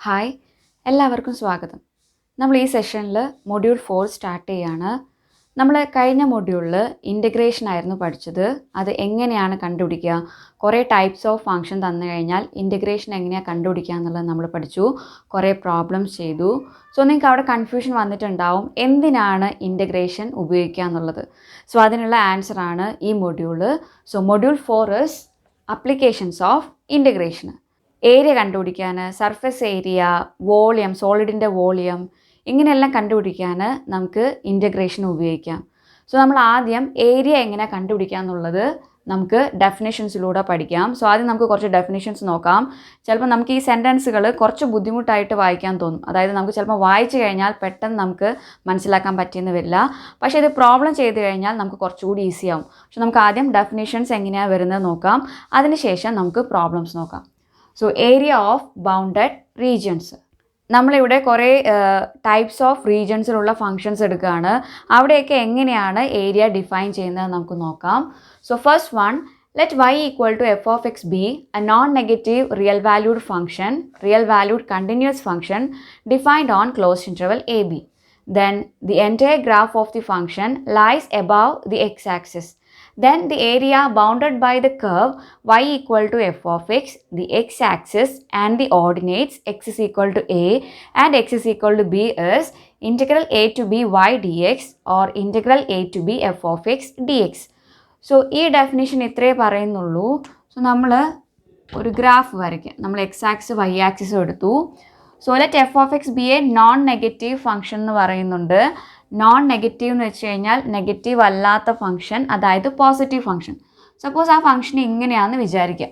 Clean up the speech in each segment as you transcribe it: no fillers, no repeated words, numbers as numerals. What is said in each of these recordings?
Hi, എല്ലാവർക്കും സ്വാഗതം. നമ്മൾ ഈ സെഷനിൽ മൊഡ്യൂൾ 4 സ്റ്റാർട്ട് ചെയ്യാണ്. നമ്മൾ കഴിഞ്ഞ മൊഡ്യൂളിൽ ഇൻ്റഗ്രേഷൻ ആയിരുന്നു പഠിച്ചത്. അത് എങ്ങനെയാണ് കണ്ടുപിടിക്കുക, കുറേ ടൈപ്സ് ഓഫ് ഫംഗ്ഷൻ തന്നു കഴിഞ്ഞാൽ ഇൻ്റഗ്രേഷൻ എങ്ങനെയാണ് കണ്ടുപിടിക്കുക എന്നുള്ളത് നമ്മൾ പഠിച്ചു. കുറേ പ്രോബ്ലംസ് ചെയ്തു. സോ നിങ്ങൾക്ക് അവിടെ കൺഫ്യൂഷൻ വന്നിട്ടുണ്ടാവും എന്തിനാണ് ഇൻ്റഗ്രേഷൻ ഉപയോഗിക്കുക എന്നുള്ളത്. സോ അതിനുള്ള ആൻസറാണ് ഈ module. So module 4 is applications of integration. Area കണ്ടുപിടിക്കാൻ, സർഫസ് ഏരിയ, വോളിയം, സോളിഡിൻ്റെ വോളിയം, ഇങ്ങനെയെല്ലാം കണ്ടുപിടിക്കാൻ നമുക്ക് ഇൻ്റഗ്രേഷൻ ഉപയോഗിക്കാം. സോ നമ്മൾ ആദ്യം ഏരിയ എങ്ങനെ കണ്ടുപിടിക്കുക എന്നുള്ളത് നമുക്ക് ഡെഫിനിഷൻസിലൂടെ പഠിക്കാം. സോ ആദ്യം നമുക്ക് കുറച്ച് ഡെഫിനിഷൻസ് നോക്കാം. ചിലപ്പോൾ നമുക്ക് ഈ സെൻറ്റൻസുകൾ കുറച്ച് ബുദ്ധിമുട്ടായിട്ട് വായിക്കാൻ തോന്നും. അതായത് നമുക്ക് ചിലപ്പോൾ വായിച്ചു കഴിഞ്ഞാൽ പെട്ടെന്ന് നമുക്ക് മനസ്സിലാക്കാൻ പറ്റിയെന്ന് വരില്ല. പക്ഷേ ഇത് പ്രോബ്ലം ചെയ്ത് കഴിഞ്ഞാൽ നമുക്ക് കുറച്ചുകൂടി ഈസി ആവും. പക്ഷെ നമുക്ക് ആദ്യം ഡെഫിനിഷൻസ് എങ്ങനെയാണ് വരുന്നത് നോക്കാം. അതിനുശേഷം നമുക്ക് പ്രോബ്ലംസ് നോക്കാം. So area of bounded regions. നമ്മളിവിടെ കുറേ ടൈപ്സ് ഓഫ് റീജിയൻസിലുള്ള ഫങ്ഷൻസ് എടുക്കുകയാണ്. അവിടെയൊക്കെ എങ്ങനെയാണ് ഏരിയ ഡിഫൈൻ ചെയ്യുന്നത് നമുക്ക് നോക്കാം. So first one, let y equal to F of x be a non negative real valued function, real valued continuous function defined on closed interval a b. Then the entire graph of the function lies above the x-axis. Then the area bounded by the curve y equal to f of x, the x-axis and the ordinates x is equal to a and x is equal to b is integral a to b y dx or integral a to b f of x dx. So ഈ definition ഇത്രേ പറയുന്നുള്ളൂ. So നമ്മൾ ഒരു graph വരയ്ക്കാം. നമ്മൾ x-ആക്സിസ് y-ആക്സിസും എടുത്തു. So let F of x be a non negative function എന്ന് പറയുന്നുണ്ട്. നോൺ നെഗറ്റീവ് എന്ന് വെച്ച് കഴിഞ്ഞാൽ നെഗറ്റീവ് അല്ലാത്ത ഫംഗ്ഷൻ, അതായത് പോസിറ്റീവ് ഫംഗ്ഷൻ. സപ്പോസ് ആ ഫംഗ്ഷൻ ഇങ്ങനെയാണെന്ന് വിചാരിക്കുക.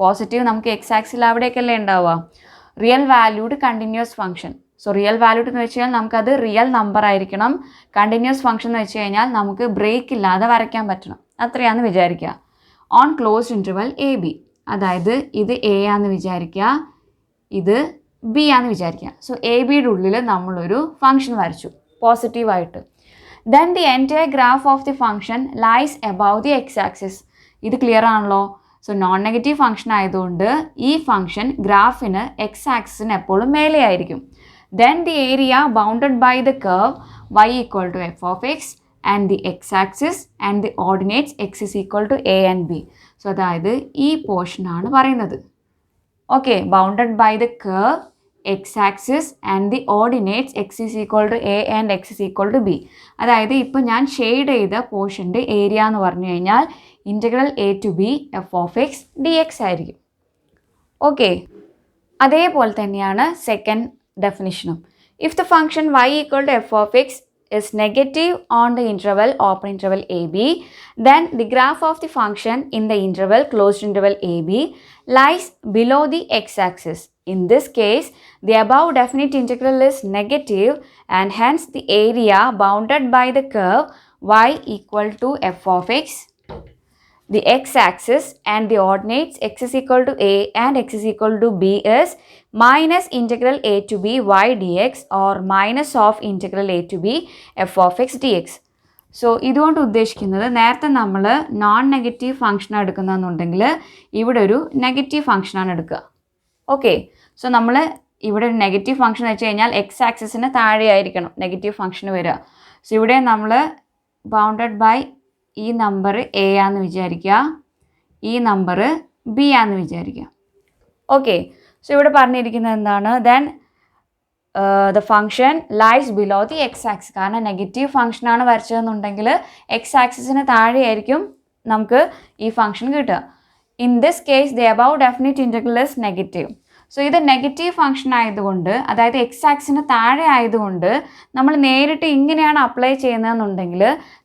പോസിറ്റീവ് നമുക്ക് എക്സ് ആക്സിൽ അവിടേക്കല്ലേ ഉണ്ടാവുക. Real valued continuous function. So real valued എന്ന് വെച്ച് കഴിഞ്ഞാൽ നമുക്കത് റിയൽ നമ്പർ ആയിരിക്കണം. കണ്ടിന്യൂസ് ഫംഗ്ഷൻ എന്ന് വെച്ച് കഴിഞ്ഞാൽ നമുക്ക് ബ്രേക്ക് ഇല്ലാതെ വരയ്ക്കാൻ പറ്റണം. അത്രയാണെന്ന് വിചാരിക്കുക. On closed interval a B, അതായത് ഇത് എ ആണെന്ന് വിചാരിക്കുക, ഇത് ബി ആണെന്ന് വിചാരിക്കുക. സോ എ ബിയുടെ ഉള്ളിൽ നമ്മളൊരു ഫംഗ്ഷൻ വരച്ചു പോസിറ്റീവായിട്ട്. Then the entire graph of the function lies above the X axis. ഇത് ക്ലിയർ ആണല്ലോ. സോ നോൺ നെഗറ്റീവ് ഫംഗ്ഷൻ ആയതുകൊണ്ട് ഈ ഫംഗ്ഷൻ ഗ്രാഫിന് എക്സ് ആക്സിസിന് എപ്പോഴും മേലെ ആയിരിക്കും. Then the area bounded by the curve y equal to F of X and the X axis and the ordinates x is equal to A and b. So അതായത് ഈ പോർഷനാണ് പറയുന്നത്. Okay, bounded by the curve, x-axis and the ordinates x is equal to a and x is equal to b. അതായത് ഇപ്പോൾ ഞാൻ shade ചെയ്ത പോർഷൻ്റെ area എന്ന് പറഞ്ഞു കഴിഞ്ഞാൽ integral A to B F of X D X ആയിരിക്കും. Okay, അതേപോലെ തന്നെയാണ് സെക്കൻഡ് ഡെഫിനിഷനും. If the function y equal to F of X is negative on the interval open interval AB, then the graph of the function in the interval closed interval AB lies below the x-axis. In this case, the above definite integral is negative and hence the area bounded by the curve y equal to f of x, the x-axis and the ordinates x is equal to a and x is equal to b is minus integral a to b y dx or minus of integral a to b f of x dx. So ഇതുകൊണ്ട് ഉദ്ദേശിക്കുന്നത്, നേരത്തെ നമ്മൾ non negative function എടുക്കുന്നതെന്നുണ്ടെങ്കിൽ ഇവിടെ ഒരു negative ഫംഗ്ഷനാണ് എടുക്കുക. Okay, so നമ്മൾ ഇവിടെ ഒരു നെഗറ്റീവ് ഫംഗ്ഷൻ വെച്ച് കഴിഞ്ഞാൽ എക്സ് ആക്സിസിന് താഴെയായിരിക്കണം നെഗറ്റീവ് ഫംഗ്ഷന് വരിക. സോ ഇവിടെ നമ്മൾ ബൗണ്ടഡ് ബൈ ഈ നമ്പർ എ ആണെന്ന് വിചാരിക്കുക, ഈ നമ്പർ ബി ആണെന്ന് വിചാരിക്കുക. ഓക്കെ, സോ ഇവിടെ പറഞ്ഞിരിക്കുന്നത് എന്താണ്, then the function lies below the X axis. കാരണം നെഗറ്റീവ് ഫംഗ്ഷനാണ് വരച്ചതെന്നുണ്ടെങ്കിൽ എക്സ് ആക്സിസിന് താഴെയായിരിക്കും നമുക്ക് ഈ ഫംഗ്ഷൻ കിട്ടുക. In this case the above definite integral is negative. So ഇത് നെഗറ്റീവ് ഫംഗ്ഷൻ ആയതുകൊണ്ട്, അതായത് എക്സ് ആക്സിന് താഴെ ആയതുകൊണ്ട് നമ്മൾ നേരിട്ട് ഇങ്ങനെയാണ് അപ്ലൈ ചെയ്യുന്നതെന്നുണ്ടെങ്കിൽ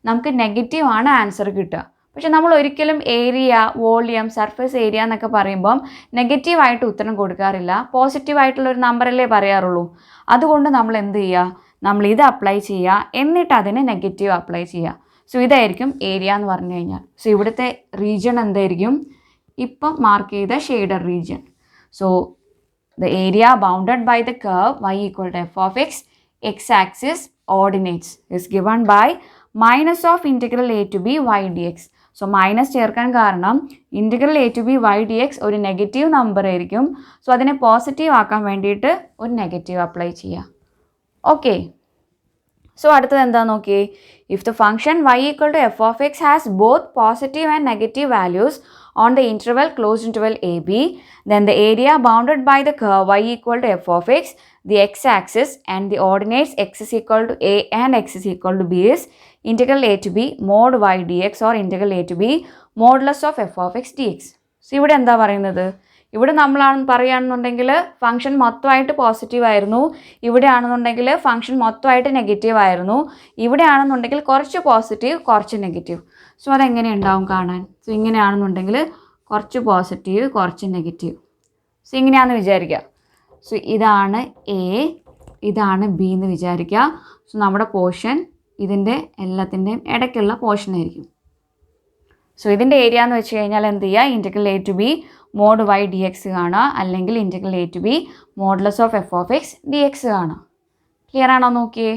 നമുക്ക് നെഗറ്റീവ് ആണ് ആൻസർ കിട്ടുക. പക്ഷെ നമ്മൾ ഒരിക്കലും ഏരിയ, വോളിയം, സർഫസ് ഏരിയ എന്നൊക്കെ പറയുമ്പം നെഗറ്റീവായിട്ട് ഉത്തരം കൊടുക്കാറില്ല. പോസിറ്റീവായിട്ടുള്ളൊരു നമ്പറല്ലേ പറയാറുള്ളൂ. അതുകൊണ്ട് നമ്മൾ എന്ത് ചെയ്യുക, നമ്മൾ ഇത് അപ്ലൈ ചെയ്യുക, എന്നിട്ട് അതിന് നെഗറ്റീവ് അപ്ലൈ ചെയ്യുക. സോ ഇതായിരിക്കും ഏരിയ എന്ന് പറഞ്ഞു കഴിഞ്ഞാൽ. സോ ഇവിടുത്തെ റീജിയൺ എന്തായിരിക്കും, ഇപ്പം മാർക്ക് ചെയ്ത shader region. So the area bounded by the curve y equal to f of x, x-axis, ordinates is given by minus of integral a to b y dx. So minus ചേർക്കാൻ കാരണം integral A to B Y D x ഒരു negative number ആയിരിക്കും. So അതിനെ positive ആക്കാൻ വേണ്ടിയിട്ട് ഒരു negative apply ചെയ്യുക. Okay, so അടുത്തത് എന്താ നോക്കിയേ. If the function y equal to F of x has both positive and negative values on the interval closed interval AB, then the area bounded by the curve y equal to f of x, the x-axis and the ordinates x is equal to a and x is equal to b is integral a to b mod y dx or integral a to b modulus of f of x dx. So ഇവിടെ എന്താ പറയുന്നത്, ഇവിടെ നമ്മളാണ് പറയുകയാണെന്നുണ്ടെങ്കിൽ function മൊത്തമായിട്ട് positive ആയിരുന്നു, ഇവിടെ ആണെന്നുണ്ടെങ്കിൽ ഫംഗ്ഷൻ മൊത്തമായിട്ട് നെഗറ്റീവ് ആയിരുന്നു, ഇവിടെ ആണെന്നുണ്ടെങ്കിൽ കുറച്ച് പോസിറ്റീവ് കുറച്ച് നെഗറ്റീവ്. സോ അതെങ്ങനെ ഉണ്ടാവും കാണാൻ. സോ ഇങ്ങനെയാണെന്നുണ്ടെങ്കിൽ കുറച്ച് പോസിറ്റീവ് കുറച്ച് നെഗറ്റീവ്. സോ ഇങ്ങനെയാണെന്ന് വിചാരിക്കുക. സോ ഇതാണ് എ, ഇതാണ് ബി എന്ന് വിചാരിക്കുക. സോ നമ്മുടെ പോർഷൻ ഇതിൻ്റെ എല്ലാത്തിൻ്റെയും ഇടയ്ക്കുള്ള പോർഷൻ ആയിരിക്കും. സോ ഇതിൻ്റെ ഏരിയ എന്ന് വെച്ച് കഴിഞ്ഞാൽ എന്ത് ചെയ്യുക, integral A to b mod y D x കാണുക, അല്ലെങ്കിൽ integral A to b modulus of f of X D x കാണുക. ക്ലിയർ ആണോ നോക്കിയേ.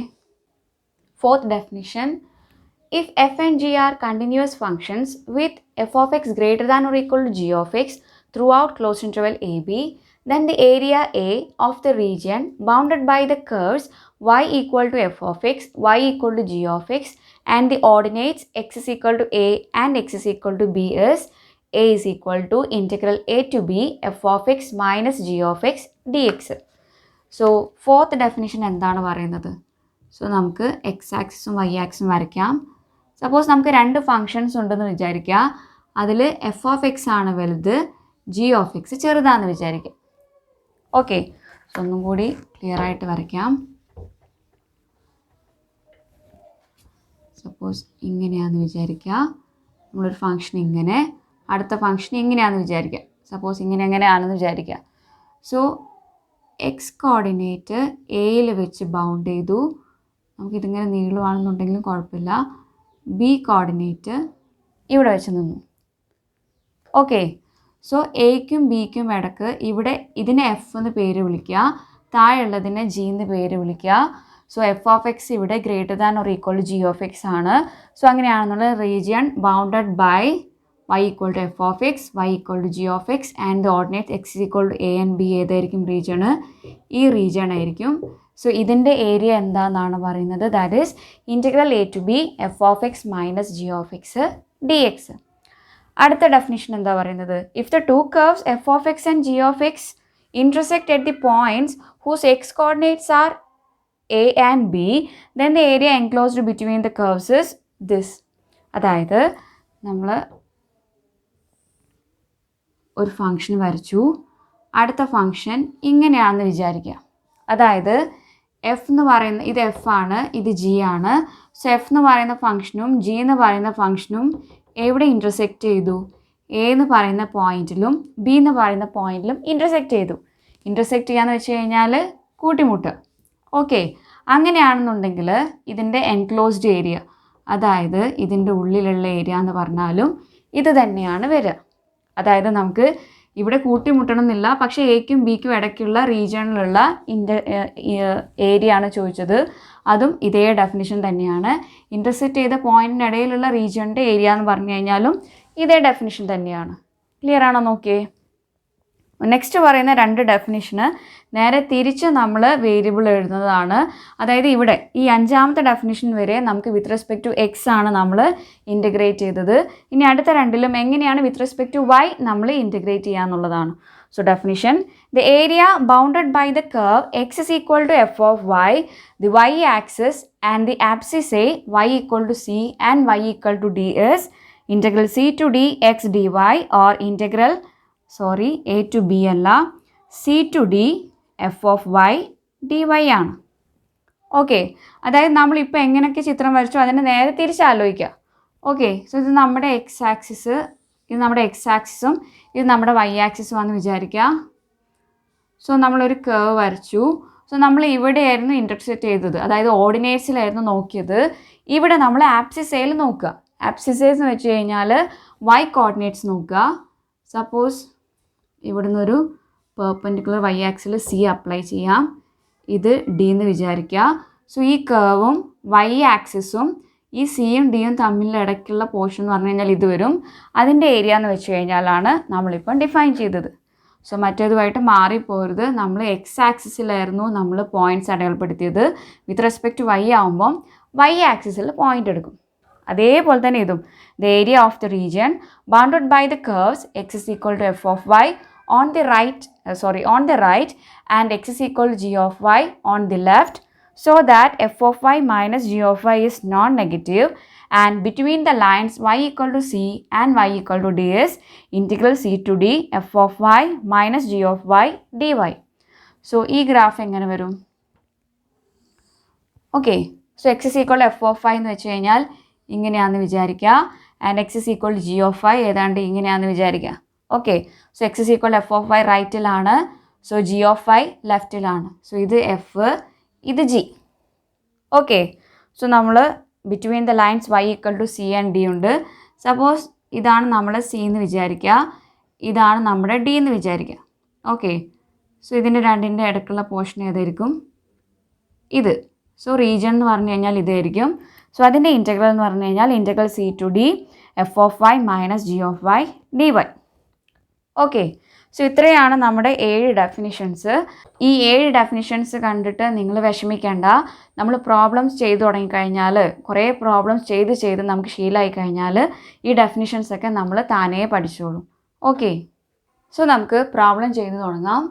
Fourth definition, if f and g are continuous functions with f of x greater than or equal to g of x throughout closed interval AB, then the area A of the region bounded by the curves y equal to f of x, y equal to g of x and the ordinates x is equal to a and x is equal to b is a is equal to integral a to b f of x minus g of x dx. So fourth definition എന്താണ് പറയുന്നത്. So നമുക്ക് X ആക്സിസും Y ആക്സിസും വരയ്ക്കാം. Suppose നമുക്ക് രണ്ട് functions ഉണ്ടെന്ന് വിചാരിക്കുക. അതിൽ എഫ് ഓഫ് എക്സ് ആണ് വലുത്, ജി ഓഫ് എക്സ് ചെറുതാണെന്ന് വിചാരിക്കുക. ഓക്കെ, സോ ഒന്നും കൂടി ക്ലിയർ ആയിട്ട് വരയ്ക്കാം. സപ്പോസ് ഇങ്ങനെയാണെന്ന് വിചാരിക്കുക. നമ്മളൊരു ഫങ്ഷൻ ഇങ്ങനെ, അടുത്ത ഫങ്ഷൻ ഇങ്ങനെയാണെന്ന് വിചാരിക്കുക. സപ്പോസ് എങ്ങനെയാണെന്ന് വിചാരിക്കുക. സോ എക്സ് കോർഡിനേറ്റ് എയിൽ വെച്ച് ബൗണ്ട് ചെയ്തു. നമുക്കിതിങ്ങനെ നീളുവാണെന്നുണ്ടെങ്കിലും കുഴപ്പമില്ല. ബി കോർഡിനേറ്റ് ഇവിടെ വെച്ച് നിന്നു. ഓക്കെ, സോ എയ്ക്കും ബിക്കും ഇടക്ക് ഇവിടെ ഇതിനെ എഫ് എന്ന് പേര് വിളിക്കുക, താഴെയുള്ളതിനെ ജി എന്ന് പേര് വിളിക്കുക. സോ എഫ് ഓഫ് എക്സ് ഇവിടെ greater than or equal to G of X ആണ്. സോ അങ്ങനെയാണെന്നുള്ള region bounded by y equal to F of X, y equal to G of X and the ordinate X equal to A and B ഏതായിരിക്കും region, ഈ region ആയിരിക്കും. So ഇതിൻ്റെ area എന്താണെന്നാണ് പറയുന്നത്, that is integral A to B F of X minus G of X D X. അടുത്ത definition എന്താ പറയുന്നത്, if the two curves F of X and G of X intersect at the points whose x coordinates are a and b, then the area enclosed between the curves is this. അതായത് നമ്മൾ ഒരു function വരച്ചു, അടുത്ത function ഇങ്ങനെയാണെന്ന് വിചാരിക്കുക. അതായത് F എന്ന് പറയുന്ന ഇത് എഫ് ആണ്, ഇത് ജി ആണ്. സോ എഫ് എന്ന് പറയുന്ന ഫംഗ്ഷനും ജി എന്ന് പറയുന്ന ഫംഗ്ഷനും എവിടെ ഇൻ്റർസെക്റ്റ് ചെയ്തു, എ എന്ന് പറയുന്ന പോയിന്റിലും ബി എന്ന് പറയുന്ന പോയിന്റിലും ഇൻ്റർസെക്റ്റ് ചെയ്തു. ഇൻ്റർസെക്റ്റ് ചെയ്യാന്ന് വെച്ച് കഴിഞ്ഞാൽ കൂട്ടിമുട്ട്. ഓക്കെ, അങ്ങനെയാണെന്നുണ്ടെങ്കിൽ ഇതിൻ്റെ എൻക്ലോസ്ഡ് ഏരിയ, അതായത് ഇതിൻ്റെ ഉള്ളിലുള്ള ഏരിയ എന്ന് പറഞ്ഞാലും ഇത് തന്നെയാണ് വരിക. അതായത് നമുക്ക് ഇവിടെ കൂട്ടിമുട്ടണം എന്നില്ല, പക്ഷേ എക്കും ബിക്കും ഇടയ്ക്കുള്ള റീജിയണിലുള്ള ഏരിയ ആണ് ചോദിച്ചത്. അതും ഇതേ ഡെഫിനിഷൻ തന്നെയാണ്. ഇൻ്റർസെക്റ്റ് ചെയ്ത പോയിൻറ്റിനിടയിലുള്ള റീജിയണിൻ്റെ ഏരിയ എന്ന് പറഞ്ഞു കഴിഞ്ഞാലും ഇതേ ഡെഫിനിഷൻ തന്നെയാണ്. ക്ലിയർ ആണോ നോക്കിയേ. നെക്സ്റ്റ് പറയുന്ന രണ്ട് ഡെഫിനിഷന് നേരെ തിരിച്ച് നമ്മൾ വേരിയബിൾ എഴുതുന്നതാണ്. അതായത് ഇവിടെ ഈ അഞ്ചാമത്തെ ഡെഫിനിഷൻ വരെ നമുക്ക് വിത്ത് റെസ്പെക്ട് ടു എക്സ് ആണ് നമ്മൾ ഇൻറ്റഗ്രേറ്റ് ചെയ്തത്. ഇനി അടുത്ത രണ്ടിലും എങ്ങനെയാണ് വിത്ത് റെസ്പെക്ട് ടു വൈ നമ്മൾ ഇൻറ്റഗ്രേറ്റ് ചെയ്യുക എന്നുള്ളതാണ്. So definition, the area bounded by the curve x is equal to F of y, the y axis and the abscissae y equal to C and y equal to d is integral c to d x dy or integral a to b അല്ല c to d f of y dy ആണ്. Okay, അതായത് നമ്മളിപ്പോൾ എങ്ങനെയൊക്കെ ചിത്രം വരച്ചോ അതിനെ നേരെ തിരിച്ചാലോചിക്കുക. Okay, so ഇത് നമ്മുടെ എക്സ് ആക്സിസ്, ഇത് നമ്മുടെ എക്സ് ആക്സിസും ഇത് നമ്മുടെ വൈ ആക്സിസും ആണെന്ന് വിചാരിക്കുക. സോ നമ്മളൊരു കർവ് വരച്ചു. സോ നമ്മൾ ഇവിടെയായിരുന്നു ഇൻ്റർസെക്റ്റ് ചെയ്തത്, അതായത് ഓർഡിനേറ്റ്സിലായിരുന്നു നോക്കിയത്. ഇവിടെ നമ്മൾ ആപ്സിസയിൽ നോക്കുക. ആപ്സിസേസ് എന്ന് വെച്ച് കഴിഞ്ഞാൽ വൈ കോർഡിനേറ്റ്സ് നോക്കുക. സപ്പോസ് ഇവിടുന്ന് ഒരു പെർപെൻഡിക്കുലർ വൈ ആക്സിൽ സി അപ്ലൈ ചെയ്യാം. ഇത് ഡി എന്ന് വിചാരിക്കുക. സോ ഈ കർവും വൈ ആക്സിസും ഈ സിയും ഡിയും തമ്മിലുള്ള ഇടയ്ക്കുള്ള പോർഷൻ എന്ന് പറഞ്ഞു കഴിഞ്ഞാൽ ഇത് വരും. അതിൻ്റെ ഏരിയ എന്ന് വെച്ച് കഴിഞ്ഞാലാണ് നമ്മളിപ്പം ഡിഫൈൻ ചെയ്തത്. സോ മറ്റേതുമായിട്ട് മാറിപ്പോരുത്. നമ്മൾ എക്സ് ആക്സിസിലായിരുന്നു നമ്മൾ പോയിൻറ്റ്സ് അടയാളപ്പെടുത്തിയത്. വിത്ത് റെസ്പെക്ട് വൈ ആകുമ്പം വൈ ആക്സിസിൽ പോയിൻ്റ് എടുക്കും. അതേപോലെ തന്നെ ഇതും the area of the region bounded by the curves x is equal to F of y on the right and x is equal to g of y on the left, so that f of y minus g of y is non-negative, and between the lines y equal to c and y equal to d is integral c to d f of y minus g of y dy. So ഈ graph എങ്ങനെ വരും? Okay, so X is equal F of Y എന്ന് വെച്ച് കഴിഞ്ഞാൽ ഇങ്ങനെയാണെന്ന് വിചാരിക്കുക. And X is equal G of Y ഏതാണ്ട് ഇങ്ങനെയാണെന്ന് വിചാരിക്കുക. Okay, so X is equal F of Y റൈറ്റിലാണ്, സോ ജി ഓഫ് വൈ ലെഫ്റ്റിലാണ്. സോ ഇത് എഫ്, ഇത് ജി. ഓക്കെ, സോ നമ്മൾ between the lines Y equal to C and D ഉണ്ട്. Suppose ഇതാണ് നമ്മുടെ സി എന്ന് വിചാരിക്കുക, ഇതാണ് നമ്മുടെ ഡി എന്ന് വിചാരിക്കുക. ഓക്കെ, സോ ഇതിൻ്റെ രണ്ടിൻ്റെ ഇടയ്ക്കുള്ള പോർഷൻ ഏതായിരിക്കും? ഇത്. സോ റീജിയൻ എന്ന് പറഞ്ഞു കഴിഞ്ഞാൽ ഇതായിരിക്കും. സോ അതിൻ്റെ ഇൻറ്റഗ്രൽ എന്ന് പറഞ്ഞു കഴിഞ്ഞാൽ integral c to d f of y minus G of y d y. Okay, so ഇത്രയാണ് നമ്മുടെ 7 ഡെഫിനിഷൻസ്. ഈ 7 ഡെഫിനിഷൻസ് കണ്ടിട്ട് നിങ്ങൾ വിഷമിക്കേണ്ട. നമ്മൾ പ്രോബ്ലംസ് ചെയ്തു തുടങ്ങിക്കഴിഞ്ഞാൽ, കുറേ പ്രോബ്ലംസ് ചെയ്ത് നമുക്ക് ശീലമായി കഴിഞ്ഞാൽ ഈ ഡെഫിനിഷൻസൊക്കെ നമ്മൾ താനേ പഠിച്ചോളും. ഓക്കെ, സോ നമുക്ക് പ്രോബ്ലം ചെയ്ത് തുടങ്ങാം.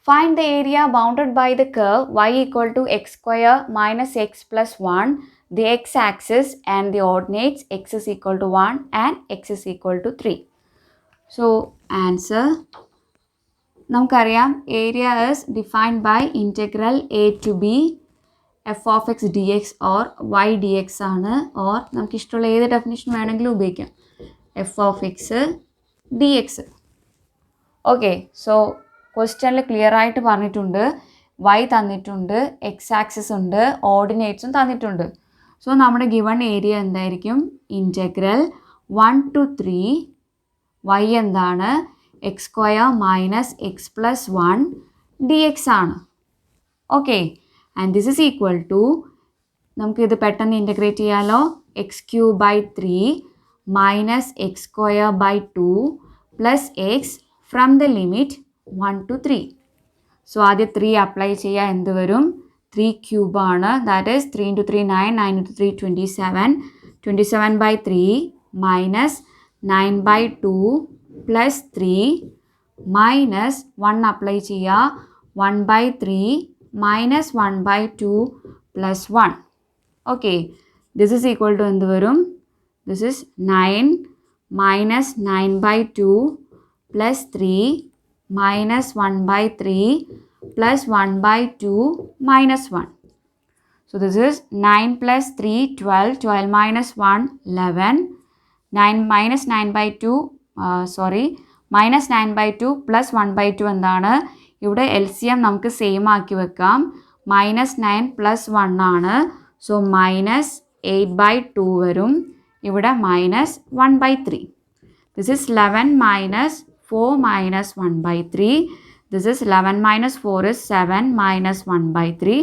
Find the area bounded by the curve y equal to x square minus x plus 1, the x axis and the ordinates x is equal to 1 and x is equal to 3. So answer, നമുക്കറിയാം area is defined by integral a to b f of x dx or y dx ആണ്. Or നമുക്ക് ഇഷ്ടമുള്ള ഏത് definition വേണമെങ്കിലും ഉപയോഗിക്കാം, f of x dx. Okay, so ക്വസ്റ്റ്യനിൽ clear ആയിട്ട് പറഞ്ഞിട്ടുണ്ട്, y തന്നിട്ടുണ്ട്, എക്സ് ആക്സിസ് ഉണ്ട്, ഓർഡിനേറ്റ്സും തന്നിട്ടുണ്ട്. സോ നമ്മുടെ ഗിവൺ ഏരിയ എന്തായിരിക്കും? ഇൻറ്റഗ്രൽ 1 to 3 y എന്താണ്? X square minus X plus 1 D X ആണ്. Okay, and this is equal to, നമുക്കിത് പെട്ടെന്ന് ഇൻറ്റഗ്രേറ്റ് ചെയ്യാമല്ലോ. X cube by 3 minus X square by 2 plus X from the limit 1 to 3. So ആദ്യം 3 apply ചെയ്യുക. എന്ത് വരും? 3 ക്യൂബാണ്. That is 3 into 3 9, 9 into 3 27, 27 by 3 minus 9 by 2 plus 3 minus 1 apply ചെയ്യുക. 1 by 3 minus 1 by 2 plus 1. Okay, this is equal to എന്ത് വരും? This is 9 minus 9 by 2 plus 3 minus 1 by 3 plus 1 by 2 minus 1. So this is 9 plus 3 12, 12 minus 1 11, 9 minus 9 by 2 minus 9 by 2 plus 1 by 2 എന്താണ്? ഇവിടെ LCM നമുക്ക് same ആക്കി വെക്കാം. Minus 9 plus 1 ആണ്. So minus 8 by 2 വരും. ഇവിടെ minus 1 by 3. This is 11 minus 4 minus 1 by 3. This is 11 minus 4 is 7 minus 1 by 3.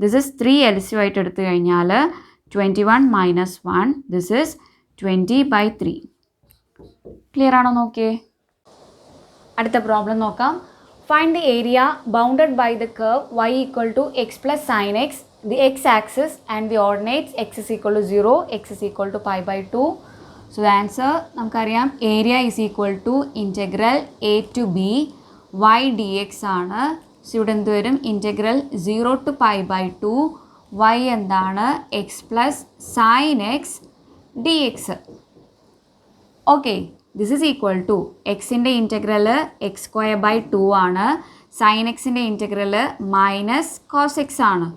This is 3 LCM ആയിട്ട് എടുത്തു കഴിഞ്ഞാൽ 21 minus 1. This is 20 by 3. Clear ആണോ? നോക്കിയേ, അടുത്ത പ്രോബ്ലം നോക്കാം. Find the area bounded by the curve y equal to x plus sin x, the x axis and the ordinates x is equal to 0, x is equal to pi by 2. So the answer നമുക്കറിയാം, area is equal to integral A to B Y D X ആണ്. So ഇവിടെ എന്ത് വരും? Integral 0 to pi by 2 y എന്താണ്? X plus sine X D X. Okay, this is equal to എക്സിൻ്റെ integral X square by 2 ആണ്. Sine എക്സിൻ്റെ integral minus cos X ആണ്.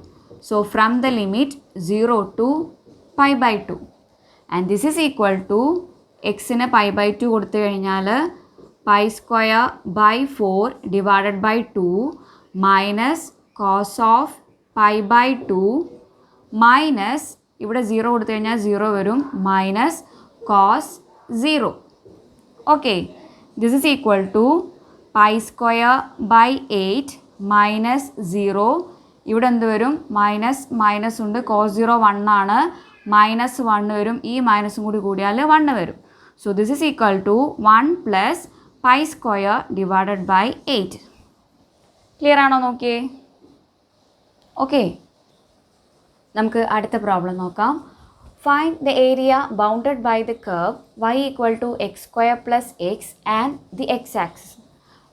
So from the limit 0 to pi by 2. And this is equal to എക്സിന് pi by 2 കൊടുത്തു കഴിഞ്ഞാൽ pi square by 4 divided by 2 minus cos of pi by 2 minus ഇവിടെ 0 കൊടുത്തു കഴിഞ്ഞാൽ 0 വരും, minus cos 0. Okay, this is equal to pi square by 8 minus 0. ഇവിടെ എന്ത് വരും? മൈനസ് മൈനസ് ഉണ്ട്, കോസ് 0 1 ആണ്, -1 വരും, ഈ മൈനസും കൂടി കൂടിയാൽ 1 വരും. So this is equal to 1 + π² divided by 8. Clear ആണോ നോക്കിയേ? ഓക്കെ, നമുക്ക് അടുത്ത പ്രോബ്ലം നോക്കാം. Find the area bounded by the curve y = x² + x and the X axis.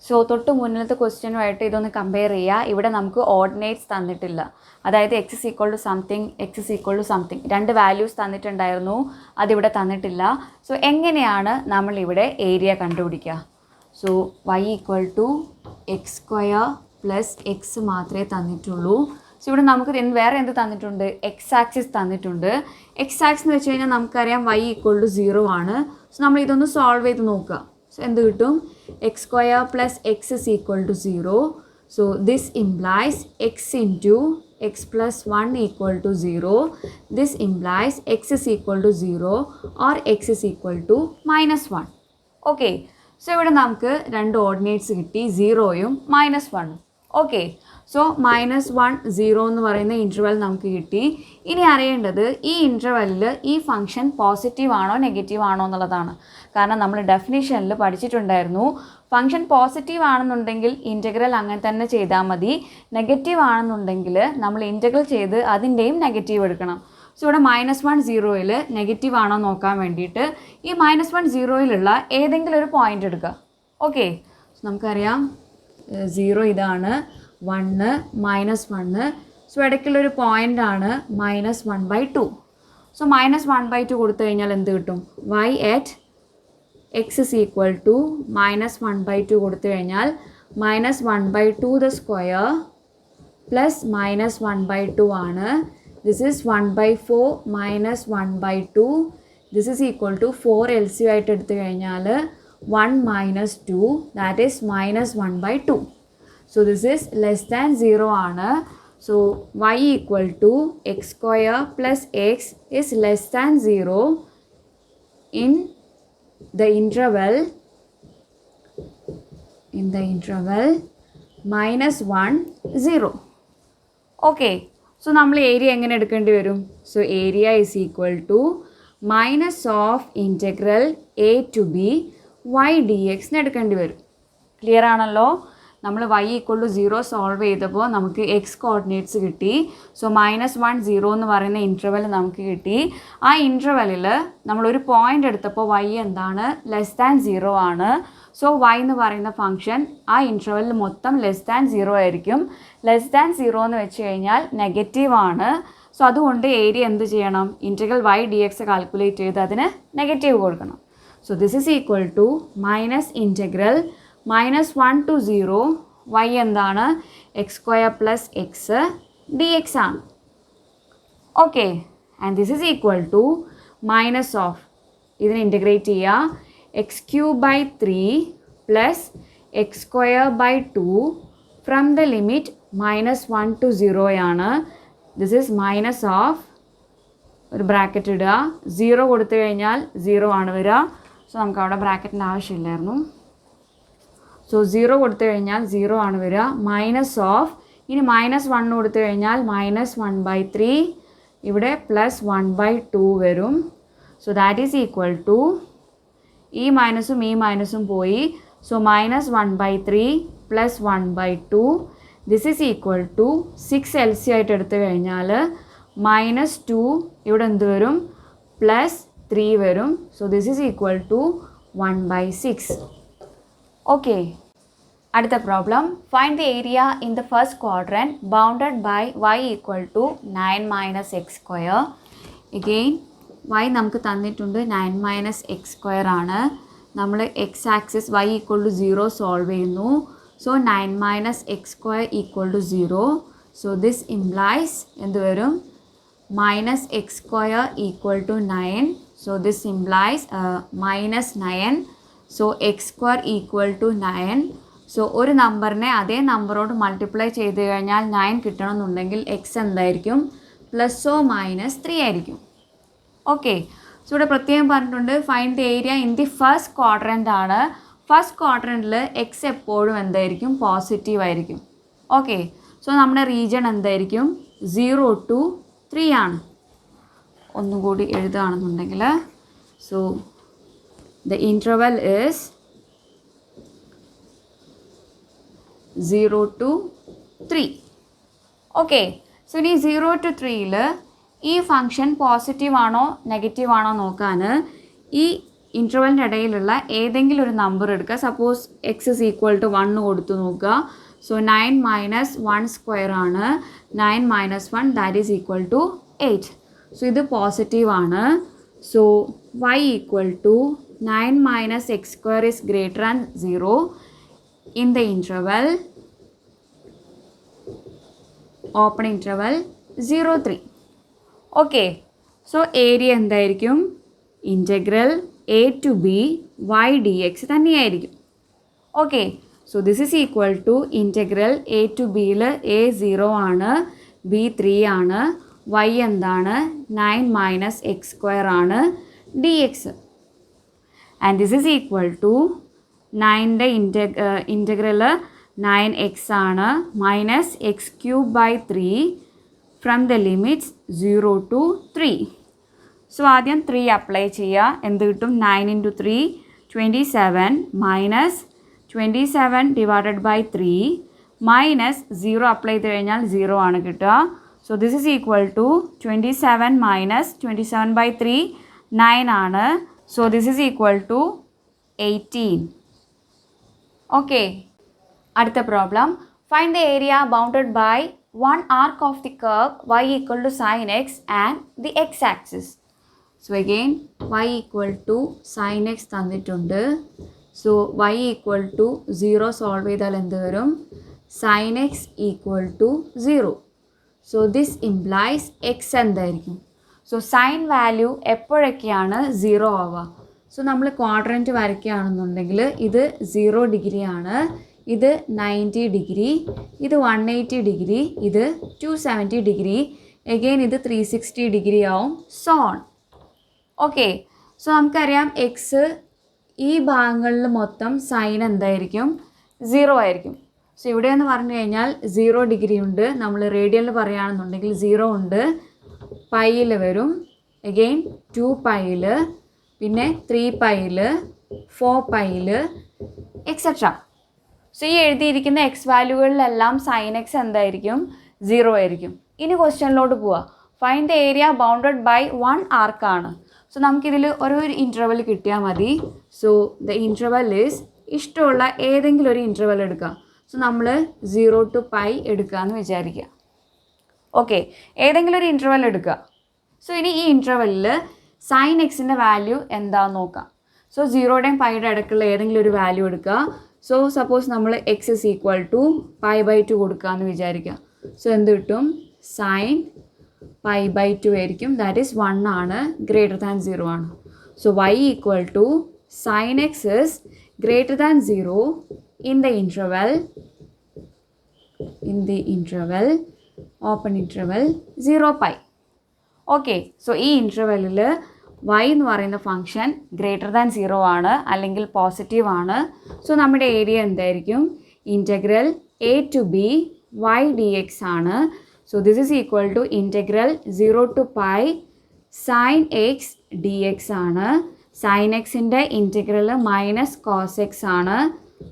So തൊട്ട് മുന്നിലത്തെ ക്വസ്റ്റ്യനുമായിട്ട് ഇതൊന്ന് കമ്പയർ ചെയ്യുക. ഇവിടെ നമുക്ക് ഓർഡിനേറ്റ്സ് തന്നിട്ടില്ല, അതായത് x = സംതിങ്, x = സംതിങ്, രണ്ട് വാല്യൂസ് തന്നിട്ടുണ്ടായിരുന്നു, അതിവിടെ തന്നിട്ടില്ല. സോ എങ്ങനെയാണ് നമ്മളിവിടെ ഏരിയ കണ്ടുപിടിക്കുക? സോ y = x² + x മാത്രമേ തന്നിട്ടുള്ളൂ. സോ ഇവിടെ നമുക്ക് വേറെ എന്ത് തന്നിട്ടുണ്ട്? എക്സ് ആക്സിസ് തന്നിട്ടുണ്ട്. എക്സ് ആക്സിസ് എന്ന് വെച്ച് കഴിഞ്ഞാൽ നമുക്കറിയാം y = 0 ആണ്. സോ നമ്മൾ ഇതൊന്ന് സോൾവ് ചെയ്ത് നോക്കുക. സോ എന്ത് കിട്ടും? x² + x = 0. So this implies x × x + 1 = 0. This implies x = 0 or x = -1. Okay, so ഇവിടെ നമുക്ക് രണ്ട് ഓർഡിനേറ്റ്സ് കിട്ടി, 0യും -1. ഓക്കെ, സോ -1 0 എന്ന് പറയുന്ന ഇൻ്റർവെൽ നമുക്ക് കിട്ടി. ഇനി അറിയേണ്ടത് ഈ ഇൻ്റർവെല്ലിൽ ഈ ഫംഗ്ഷൻ പോസിറ്റീവ് ആണോ നെഗറ്റീവ് ആണോ എന്നുള്ളതാണ്. കാരണം നമ്മൾ ഡെഫിനിഷനിൽ പഠിച്ചിട്ടുണ്ടായിരുന്നു, ഫംഗ്ഷൻ പോസിറ്റീവ് ആണെന്നുണ്ടെങ്കിൽ ഇൻ്റഗ്രൽ അങ്ങനെ തന്നെ ചെയ്താൽ മതി, നെഗറ്റീവ് ആണെന്നുണ്ടെങ്കിൽ നമ്മൾ ഇൻ്റഗ്രൽ ചെയ്ത് അതിൻ്റെയും നെഗറ്റീവ് എടുക്കണം. സോ ഇവിടെ -1 0യിൽ നെഗറ്റീവ് ആണോ നോക്കാൻ വേണ്ടിയിട്ട് ഈ -1 0യിലുള്ള ഏതെങ്കിലും ഒരു പോയിൻ്റ് എടുക്കുക. ഓക്കെ, നമുക്കറിയാം 0 ഇതാണ്, 1 -1. സോ ഇടയ്ക്കുള്ളൊരു പോയിൻ്റാണ് -1/2. സോ -1/2 കൊടുത്തു കഴിഞ്ഞാൽ എന്ത് കിട്ടും? y at x = -1/2 കൊടുത്തു കഴിഞ്ഞാൽ -1/2² + -1/2 ആണ്. This is 1/4 - 1/2. This is equal to 4 LCM ആയിട്ട് എടുത്തു കഴിഞ്ഞാൽ 1 - 2, that is -1/2. So this is less than 0 ആണ്. So y = x² + x is less than 0 in the interval -1 0. Okay, so നമ്മൾ ഏരിയ എങ്ങനെ എടുക്കേണ്ടി വരും? So area is equal to -(integral a to b y dx) എടുക്കേണ്ടി വരും. ക്ലിയർ ആണല്ലോ? നമ്മൾ y = 0 സോൾവ് ചെയ്തപ്പോൾ നമുക്ക് എക്സ് കോർഡിനേറ്റ്സ് കിട്ടി. സോ -1 0 എന്ന് പറയുന്ന ഇൻ്റർവെൽ നമുക്ക് കിട്ടി. ആ ഇൻ്റർവെല്ലിൽ നമ്മളൊരു പോയിൻ്റ് എടുത്തപ്പോൾ y എന്താണ്? ലെസ് ദാൻ 0 ആണ്. സോ y എന്ന് പറയുന്ന ഫംഗ്ഷൻ ആ ഇൻ്റർവെല്ലിൽ മൊത്തം ലെസ് ദാൻ 0 ആയിരിക്കും. ലെസ് ദാൻ 0 എന്ന് വെച്ച് കഴിഞ്ഞാൽ നെഗറ്റീവ് ആണ്. സോ അതുകൊണ്ട് ഏരിയ എന്ത് ചെയ്യണം? ഇൻ്റഗ്രൽ y dx കാൽക്കുലേറ്റ് ചെയ്ത് അതിന് നെഗറ്റീവ് കൊടുക്കണം. So this is equal to -(integral -1 to 0 y എന്താണ്? x² + x dx ആണ്. Okay, and this is equal to ഇതിനെ ഇൻ്റഗ്രേറ്റ് ചെയ്യുക, x³ / 3 + x² / 2 from the limit -1 to 0 ആണ്. ദിസ് ഈസ് ഒരു bracket ഇടുക, 0 കൊടുത്തു കഴിഞ്ഞാൽ 0 ആണ് വരിക. സോ നമുക്ക് അവിടെ ബ്രാക്കറ്റിൻ്റെ ആവശ്യമില്ലായിരുന്നു. സോ 0 കൊടുത്തു കഴിഞ്ഞാൽ 0 ആണ് വരിക. ഇനി -1 കൊടുത്തു കഴിഞ്ഞാൽ -1/3, ഇവിടെ +1/2 വരും. So that is equal to ഈ മൈനസും പോയി. So -1/3 + 1/2, this is equal to 6 LCM ആയിട്ട് എടുത്തു കഴിഞ്ഞാൽ -2 ഇവിടെ എന്ത് വരും? +3 വരും. So this is equal to 1/6. Okay, അടുത്ത problem. Find the area in the first quadrant bounded by y = 9 - x². Again y നമുക്ക് തന്നിട്ടുണ്ട് 9 - x² ആണ്. നമ്മൾ എക്സ് ആക്സിസ് y = 0 സോൾവ് ചെയ്യുന്നു. So 9 - x² = 0. So this implies എന്ത് വരും? -x² = 9. So this implies -9. So x² = 9. So ഒരു നമ്പറിനെ അതേ നമ്പറോട് മൾട്ടിപ്ലൈ ചെയ്ത് കഴിഞ്ഞാൽ 9 കിട്ടണമെന്നുണ്ടെങ്കിൽ x എന്തായിരിക്കും? ±3 ആയിരിക്കും. ഓക്കെ, സോ ഇവിടെ പ്രത്യേകം പറഞ്ഞിട്ടുണ്ട് find the area in the first quadrant ആണ്. ഫസ്റ്റ് ക്വാഡ്രൻറ്റിൽ x എപ്പോഴും എന്തായിരിക്കും? പോസിറ്റീവ് ആയിരിക്കും. ഓക്കെ, സോ നമ്മുടെ റീജിയൺ എന്തായിരിക്കും? 0 to 3 ആണ്. ഒന്നുകൂടി എഴുതുകയാണെന്നുണ്ടെങ്കിൽ so the interval is 0 to 3. Okay, so ഇനി 0 to 3ൽ ഈ ഫംഗ്ഷൻ പോസിറ്റീവ് ആണോ നെഗറ്റീവ് ആണോ നോക്കാൻ ഈ ഇൻ്റർവെലിൻ്റെ ഇടയിലുള്ള ഏതെങ്കിലും ഒരു നമ്പർ എടുക്കുക. Suppose x is equal to 1 കൊടുത്തു നോക്കുക. സോ 9 മൈനസ് 1 സ്ക്വയർ ആണ്. 9 minus 1 that is equal to 8. So ഇത് പോസിറ്റീവ് ആണ്. So y equal to 9 minus X square is greater than 0 in the interval open interval 0 3. Okay, so area എന്തായിരിക്കും? Integral a to b y dx തന്നെയായിരിക്കും. Okay, so this is equal to integral a to bയിൽ a 0 ആണ്, b 3 ആണ്, y എന്താണ്? 9 minus X square ആണ് dx. And this is equal to 9ൻ്റെ integral 9x ആണ് minus x cube by 3 from the limits 0 to 3. So ആദ്യം 3 apply ചെയ്യുക. എന്ത് കിട്ടും? 9 × 3 27 minus 27 divided by 3 minus 0 apply ചെയ്ത് കഴിഞ്ഞാൽ 0 ആണ് കിട്ടുക. So this is equal to 27 minus 27 by 3 9 ആണ്. So this is equal to 18. Okay, അടുത്ത problem. Find the area bounded by one arc of the curve y equal to sine x and the X axis. So again y equal to sine x തന്നിട്ടുണ്ട്. So y equal to 0 solve ചെയ്താൽ എന്ത് വരും? Sine x equal to 0. So this implies x എന്തായിരിക്കും? So sine value എപ്പോഴൊക്കെയാണ് 0 ആവുക? So നമ്മൾ quadrant വരയ്ക്കുകയാണെന്നുണ്ടെങ്കിൽ ഇത് 0 degree ആണ്, ഇത് 90 ഡിഗ്രി, ഇത് 180 ഡിഗ്രി, ഇത് 270 ഡിഗ്രി, എഗെയിൻ ഇത് 360 ഡിഗ്രി ആവും, സോ ഓൺ. ഓക്കെ, സോ നമുക്കറിയാം എക്സ് ഈ ഭാഗങ്ങളിൽ മൊത്തം സൈൻ എന്തായിരിക്കും? 0 ആയിരിക്കും. സോ ഇവിടെ എന്ന് പറഞ്ഞു കഴിഞ്ഞാൽ 0 ഡിഗ്രി ഉണ്ട്, നമ്മൾ റേഡിയനിൽ പറയുകയാണെന്നുണ്ടെങ്കിൽ 0 ഉണ്ട്, പൈയിൽ വരും, എഗെയിൻ 2 പൈയിൽ, പിന്നെ 3 പൈയിൽ, 4 പൈയിൽ എക്സെട്ര. സോ ഈ എഴുതിയിരിക്കുന്ന എക്സ് വാല്യൂകളിലെല്ലാം സൈൻ എക്സ് എന്തായിരിക്കും? 0 ആയിരിക്കും. ഇനി ക്വസ്റ്റ്യനിലോട്ട് പോവാം. Find the area bounded by one ആർക്കാണ്. സോ നമുക്കിതിൽ ഒരു ഇൻ്റർവൽ കിട്ടിയാൽ മതി. സോ ദ ഇൻ്റർവൽ ഈസ് ഇഷ്ടമുള്ള ഏതെങ്കിലും ഒരു ഇൻ്റർവൽ എടുക്കുക. സോ നമ്മൾ 0 to π എടുക്കുക എന്ന് വിചാരിക്കുക. ഓക്കെ, ഏതെങ്കിലും ഒരു ഇൻ്റർവൽ എടുക്കുക. സോ ഇനി ഈ ഇൻ്റർവെല്ലിൽ സൈൻ എക്സിൻ്റെ വാല്യൂ എന്താണെന്ന് നോക്കാം. സോ 0യുടെയും പൈയുടെ ഇടയ്ക്കുള്ള ഏതെങ്കിലും ഒരു വാല്യൂ എടുക്കുക. സോ സപ്പോസ് നമ്മൾ എക്സ് ഇസ് ഈക്വൽ ടു π/2 കൊടുക്കുക എന്ന് വിചാരിക്കുക. സോ എന്ത് കിട്ടും? സൈൻ π/2 ആയിരിക്കും, ദാറ്റ് ഈസ് 1 ആണ്, ഗ്രേറ്റർ ദാൻ 0 ആണ്. So y equal to sine x is greater than 0 in the interval open interval 0 π. Okay, so ഈ ഇൻ്റർവെല്ലിൽ y എന്ന് പറയുന്ന ഫംഗ്ഷൻ ഗ്രേറ്റർ ദാൻ 0 ആണ്, അല്ലെങ്കിൽ പോസിറ്റീവ് ആണ്. സോ നമ്മുടെ ഏരിയ എന്തായിരിക്കും? Integral a to b y dx ആണ്. So this is equal to integral 0 to π sine x dx ആണ്. സൈൻ എക്സിൻ്റെ ഇൻ്റഗ്രൽ മൈനസ് കോസ് എക്സ് ആണ്.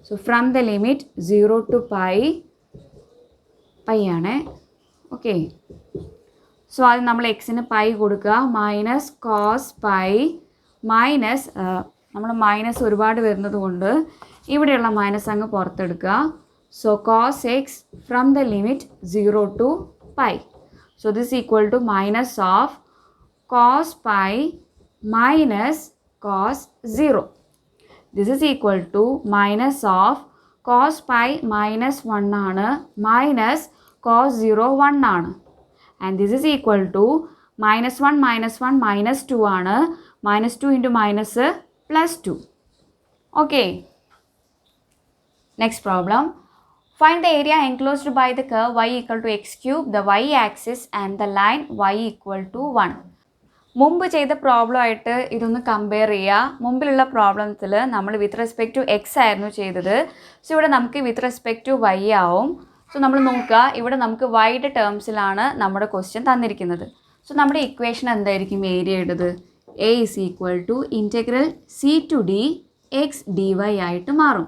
So from the limit 0 to π ആണ്. ഓക്കെ, സോ അത് നമ്മൾ എക്സിന് പൈ കൊടുക്കുക, മൈനസ് കോസ് പൈ മൈനസ് നമ്മൾ മൈനസ് ഒരുപാട് വരുന്നത് കൊണ്ട് ഇവിടെയുള്ള മൈനസ് അങ്ങ് പുറത്തെടുക്കുക. So cos x from the limit 0 to π. So this equal to minus of cos pi minus cos 0. This is equal to minus of cos pi minus 1 ആണ്, minus cos 0 1 ആണ്. And this is equal to -1 -1 -2 ആണ്, -2 × minus +2. Okay, next problem. Find the area enclosed by the curve y equal to x3, the y axis and the line y equal to 1. മുമ്പ് ചെയ്ത പ്രോബ്ലമായിട്ട് ഇതൊന്ന് compare ചെയ്യുക. മുമ്പിലുള്ള പ്രോബ്ലത്തിൽ നമ്മൾ വിത്ത് respect to X ആയിരുന്നു ചെയ്തത്. So ഇവിടെ നമുക്ക് വിത്ത് റെസ്പെക്ട് ടു y ആവും. സോ നമ്മൾ നോക്കുക, ഇവിടെ നമുക്ക് വൈയുടെ ടേംസിലാണ് നമ്മുടെ ക്വസ്റ്റ്യൻ തന്നിരിക്കുന്നത്. സോ നമ്മുടെ ഇക്വേഷൻ എന്തായിരിക്കും ഏരിയയുടേത്? A is equal to integral c to d x d y ആയിട്ട് മാറും.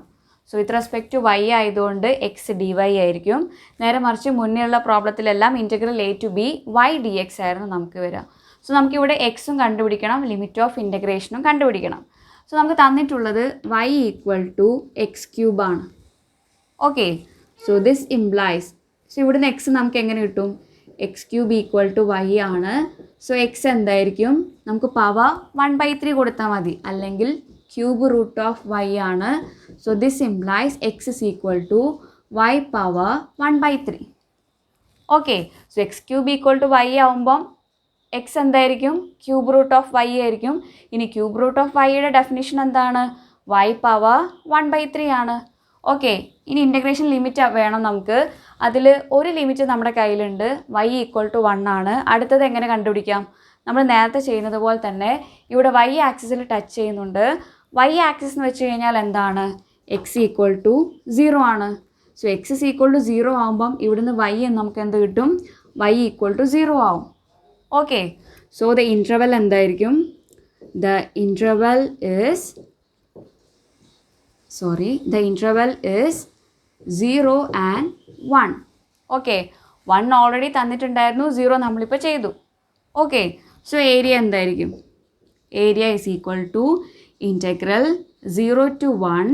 So with respect to y ആയതുകൊണ്ട് എക്സ് ഡി വൈ ആയിരിക്കും. നേരെ മറിച്ച് മുന്നേയുള്ള പ്രോബ്ലത്തിലെല്ലാം integral A to B Y D x ആയിരുന്നു നമുക്ക് വരിക. സോ നമുക്കിവിടെ എക്സും കണ്ടുപിടിക്കണം, ലിമിറ്റ് ഓഫ് ഇൻറ്റഗ്രേഷനും കണ്ടുപിടിക്കണം. സോ നമുക്ക് തന്നിട്ടുള്ളത് വൈ ഈക്വൽ ടു എക്സ് ക്യൂബാണ്. Okay, so this implies, so ഇവിടുന്ന് എക്സ് നമുക്ക് എങ്ങനെ കിട്ടും? X cube equal to y ആണ്. സോ എക്സ് എന്തായിരിക്കും? നമുക്ക് പവർ 1/3 കൊടുത്താൽ മതി, അല്ലെങ്കിൽ ക്യൂബ് റൂട്ട് ഓഫ് വൈ ആണ്. So this implies x is equal to y power 1/3. Okay, so x cube equal to y ആവുമ്പം എക്സ് എന്തായിരിക്കും? ക്യൂബ് റൂട്ട് ഓഫ് വൈ ആയിരിക്കും. ഇനി ക്യൂബ് റൂട്ട് ഓഫ് വൈയുടെ ഡെഫിനിഷൻ എന്താണ്? വൈ പവർ 1/3 ആണ്. Okay, ഇനി integration limit വേണം നമുക്ക്. അതിൽ ഒരു ലിമിറ്റ് നമ്മുടെ കയ്യിലുണ്ട്, വൈ ഈക്വൽ ടു 1 ആണ്. അടുത്തത് എങ്ങനെ കണ്ടുപിടിക്കാം? നമ്മൾ നേരത്തെ ചെയ്യുന്നത് പോലെ തന്നെ ഇവിടെ വൈ ആക്സിസിൽ ടച്ച് ചെയ്യുന്നുണ്ട്. വൈ ആക്സിസ് എന്ന് വെച്ച് കഴിഞ്ഞാൽ എന്താണ്? എക്സ് ഈക്വൽ ടു 0 ആണ്. So X is equal to 0 ആകുമ്പം ഇവിടുന്ന് വൈ എന്ന് നമുക്ക് എന്ത് കിട്ടും? വൈ ഈക്വൽ ടു 0 ആവും. ഓക്കെ, സോ ദ ഇൻറ്റർവൽ എന്തായിരിക്കും? The interval is 0 and 1. Okay, 1 already തന്നിട്ടുണ്ടായിരുന്നു, 0 നമ്മളിപ്പോൾ ചെയ്തു. ഓക്കെ, സോ ഏരിയ എന്തായിരിക്കും? Area is equal to integral 0 to 1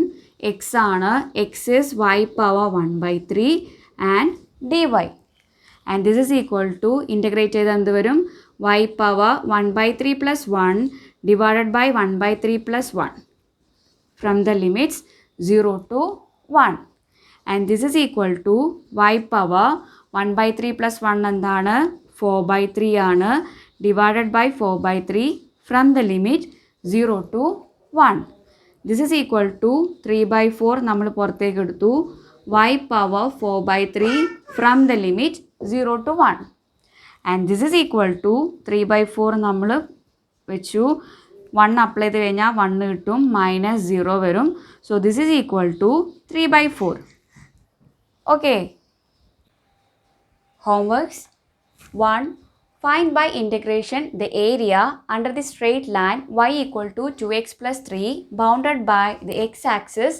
x ആണ്. X is y power 1/3 and d y. And this is equal to integrate ചെയ്ത് എന്ത് വരും? Y power 1/3 plus 1 divided by 1/3 plus 1 from the limits 0 to 1. And this is equal to y power 1/3 plus 1 എന്താണ്? 4/3 ആണ്. Divided by 4/3 from the limit 0 to 1. This is equal to 3/4 നമ്മൾ പുറത്തേക്ക് എടുത്തു. y power 4/3 from the limit 0 to 1. And this is equal to 3/4 നമ്മൾ വെച്ചു. 1 apply ചെയ്ത് കഴിഞ്ഞാൽ 1 കിട്ടും, -0 വരും. So this is equal to 3/4. Okay, homeworks 1. Find by integration the area under the straight line y equal to 2x plus 3 bounded by the x-axis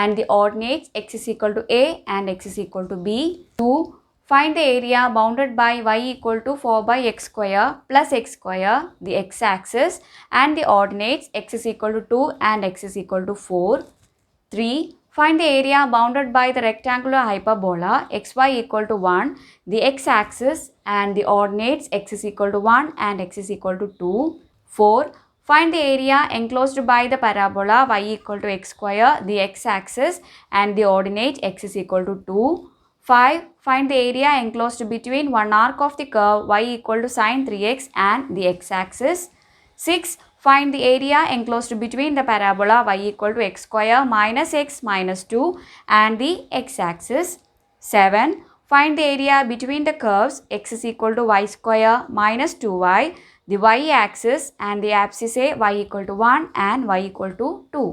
and the ordinates x is equal to a and x is equal to b. 2. Find the area bounded by y equal to 4 by x square plus x square, the x-axis, and the ordinates x is equal to 2 and x is equal to 4. 3. Find the area bounded by the rectangular hyperbola xy equal to 1, the x-axis, and the ordinates x is equal to 1 and x is equal to 2. 4. Find the area enclosed by the parabola y equal to x square, the x-axis, and the ordinate x is equal to 2. 5. Find the area enclosed between one arc of the curve y equal to sin 3x and the x-axis. 6. Find the area enclosed between the parabola y equal to x square minus x minus 2 and the x-axis. 7. Find the area between the curves x is equal to y square minus 2y, the y-axis, and the abscissa y equal to 1 and y equal to 2.